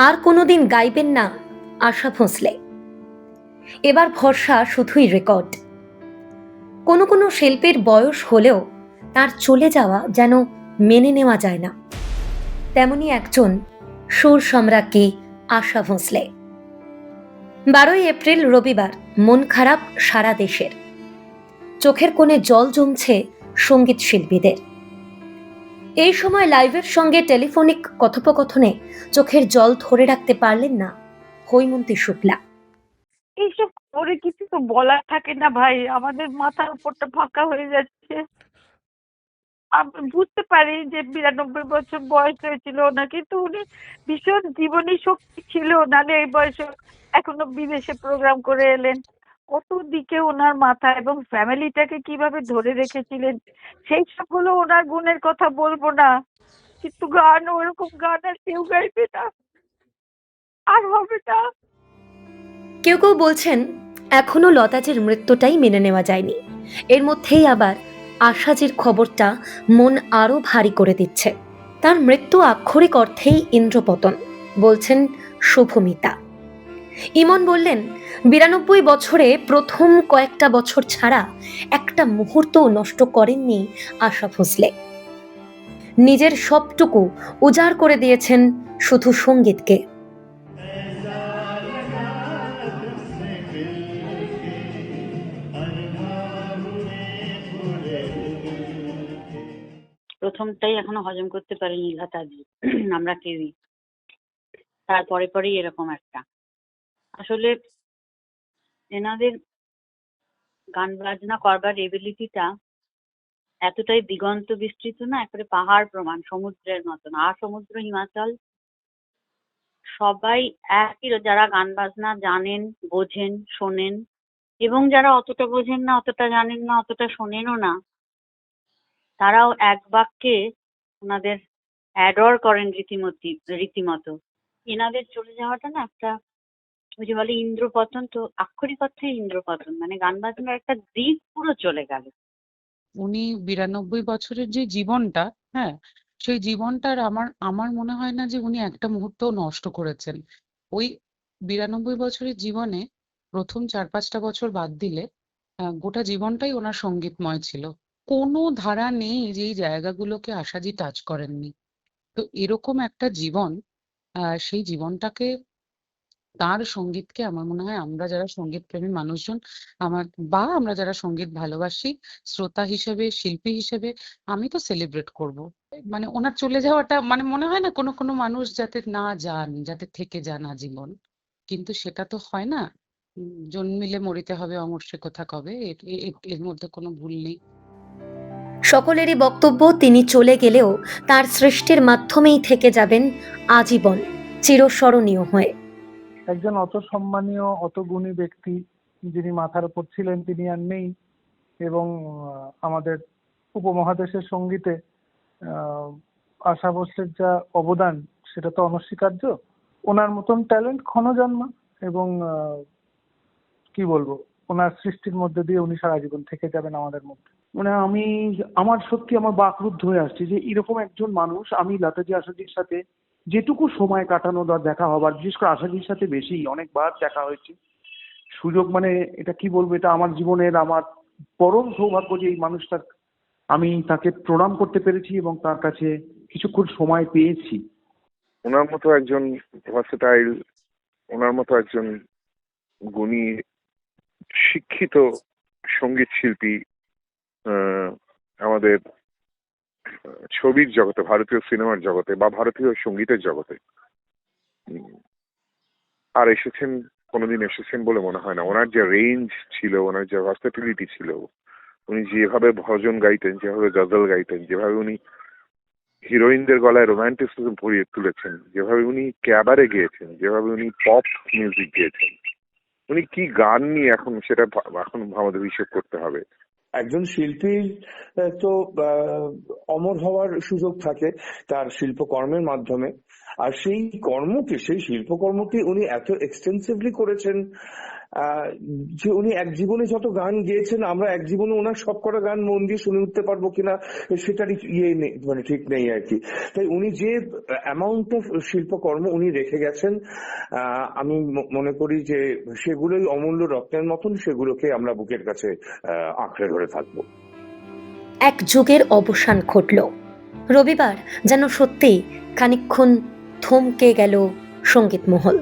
আর কোনোদিন গাইবেন না আশা ভোঁসলে। এবার ভরসা শুধুই রেকর্ড। কোনো কোনো শিল্পীর বয়স হলেও তার চলে যাওয়া যেন মেনে নেওয়া যায় না। তেমনি একজন সুর সম্রাজ্ঞী আশা ভোঁসলে। 12ই এপ্রিল রবিবার মন খারাপ সারা দেশের। চোখের কোণে জল জমছে সঙ্গীত শিল্পীদের। এই সময় লাইভের সঙ্গে টেলিফোনিক কথোপকথনে চোখের জল ধরে রাখতে পারলেন না হৈমন্তী শুক্লা। এইসব করে কিছু তো বলার থাকে না ভাই, আমাদের মাথার উপরটা ফাঁকা হয়ে যাচ্ছে। আমি বুঝতে পারি যে 92 বছর বয়স হয়েছিল ওনার, কিন্তু উনি ভীষণ জীবনী শক্তি ছিল, নাহলে এই বয়সে এখনো বিদেশে প্রোগ্রাম করে এলেন। কত দিকে ওনার মাথা এবং ফ্যামিলিটাকে কিভাবে ধরে রেখেছিলেন, সেই সব হলো ওনার গুণের কথা বলবো না, কিন্তু গান ওরকম গান আর কেউ গাইবে না, আর হবে না। কেউ কেউ বলছেন এখনো লতাজির মৃত্যুটাই মেনে নেওয়া যায়নি। এর মধ্যেই আবার আশাজির খবরটা মন আরো ভারী করে দিচ্ছে। তার মৃত্যু আক্ষরিক অর্থেই ইন্দ্রপতন, বলছেন শুভমিতা। ইমন বললেন 92 বছরে প্রথম কয়েকটা বছর ছাড়া একটা মুহূর্তও নষ্ট করেননি আশা ভোঁসলে। নিজের সবটুকু উজাড় করে দিয়েছেন শুধু সঙ্গীতকে। প্রথমটাই এখনো হজম করতে পারিনি লতাজি, আমরা কেউই। তারপরে পরেই এরকম একটা, আসলে এনাদের গান বাজনা করবার এবিলিটিটা এতটাই দিগন্ত বিস্তৃত না, একেবারে পাহাড় প্রমাণ, সমুদ্রের মতন। আর সমুদ্র, হিমাচল সবাই একই, যারা গান বাজনা জানেন, বোঝেন, শোনেন, এবং যারা অতটা বোঝেন না, অতটা জানেন না, অতটা শোনেনও না, তারাও এক বাক্যে ওনাদের অ্যাডর করেন রীতিমতো। এনাদের চলে যাওয়াটা না একটা, ওই যে বলে ইন্দ্রপতন, তো আক্ষরিক অর্থে ইন্দ্রপতন, মানে গান বাজনার একটা দিক পুরো চলে গেল। উনি 92 বছরের যে জীবনটা, হ্যাঁ, সেই জীবনটার আমার আমার মনে হয় না যে উনি একটা মুহূর্তও নষ্ট করেছেন। ওই 92 বছরের জীবনে প্রথম 4-5টা বছর বাদ দিলে গোটা জীবনটাই ওনার সঙ্গীতময় ছিল। কোনো ধারা নেই যেই জায়গাগুলোকে আশাজি টাচ করেননি। তো এরকম একটা জীবন, সেই জীবনটাকে, তার সঙ্গীতকে আমার মনে হয় আমরা যারা সঙ্গীত প্রেমী মানুষজন, আমরা যারা সঙ্গীত ভালোবাসি, শ্রোতা হিসেবে, শিল্পী হিসেবে আমি তো সেলিব্রেট করব। মানে ওনার চলে যাওয়াটা, মানে মনে হয় না কোনো কোনো মানুষ যাতে না যান, যাতে থেকে যান আজীবন, কিন্তু সেটা তো হয় না। জন্মিলে মরিতে হবে অমর সে কথা কবে, এর মধ্যে কোনো ভুল নেই। সকলেরই বক্তব্য তিনি চলে গেলেও তার সৃষ্টির মাধ্যমেই থেকে যাবেন আজীবন, চিরস্মরণীয় হয়ে। একজন অত সম্মানীয়, অত গুণী ব্যক্তি যিনি মাথার উপর ছিলেন, তিনি আর নেই। এবং আমাদের উপমহাদেশের সঙ্গীতে আশা ভোঁসলের যা অবদান, সেটা তো অনস্বীকার্য। ওনার মতন ট্যালেন্ট ক্ষণজন্মা, এবং কি বলবো, ওনার সৃষ্টির মধ্যে দিয়ে উনি সারা জীবন থেকে যাবেন আমাদের মধ্যে। মানে আমার সত্যি আমার বাকরুদ্ধ হয়ে আসছে যে এরকম একজন মানুষ, আমি লতাজি আশাজির সাথে যেটুকু সময় কাটানো বা দেখা হবার, বিশেষ করে আশাজির সাথে বেশি অনেকবার দেখা হয়েছে, সুযোগ, মানে এটা কি বলবো, এটা আমার জীবনের আমার পরম সৌভাগ্য যে এই মানুষটার আমি তাকে প্রণাম করতে পেরেছি এবং তার কাছে কিছুক্ষণ সময় পেয়েছি। ওনার মতো একজন ভার্সেটাইল, ওনার মতো একজন গুণী শিক্ষিত সঙ্গীত শিল্পী আমাদের ছবির জগতে, ভারতীয় সিনেমার জগতে বা ভারতীয় সঙ্গীতের জগতে আর কোনোদিন এসেছেন বলে মনে হয় না। ওনার যে রেঞ্জ ছিল, ওনার যে ভার্সেটিলিটি ছিল, উনি যেভাবে ভজন গাইতেন, যেভাবে গজল গাইতেন, যেভাবে উনি হিরোইনদের গলায় রোম্যান্টিসিজম ভরিয়ে তুলেছেন, যেভাবে উনি ক্যাবারে গেয়েছেন, যেভাবে উনি পপ মিউজিক গেয়েছেন, উনি কি গান নিয়ে এখন সেটা এখন আমাদের হিসেব করতে হবে। একজন শিল্পীর তো অমর হওয়ার সুযোগ থাকে তার শিল্পকর্মের মাধ্যমে, আর সেই শিল্পকর্মকে উনি এত এক্সটেন্সিভলি করেছেন, যে উনি এক জীবনে যত গান গেয়েছেন, আমরা এক জীবনে ওনার সবকটা গান মন দিয়ে শুনে উঠতে পারবো কিনা সেটারই ইয়ে নেই, মানে ঠিক নেই আর কি। তাই উনি যে অ্যামাউন্ট অফ শিল্পকর্ম উনি রেখে গেছেন, আমি মনে করি যে সেগুলোই অমূল্য রত্নের মতন, সেগুলোকে আমরা বুকের কাছে আঁকড়ে ধরে থাকবো। এক যুগের অবসান ঘটল। রবিবার যেন সত্যি খানিকক্ষণ থমকে গেল সঙ্গীত মহল।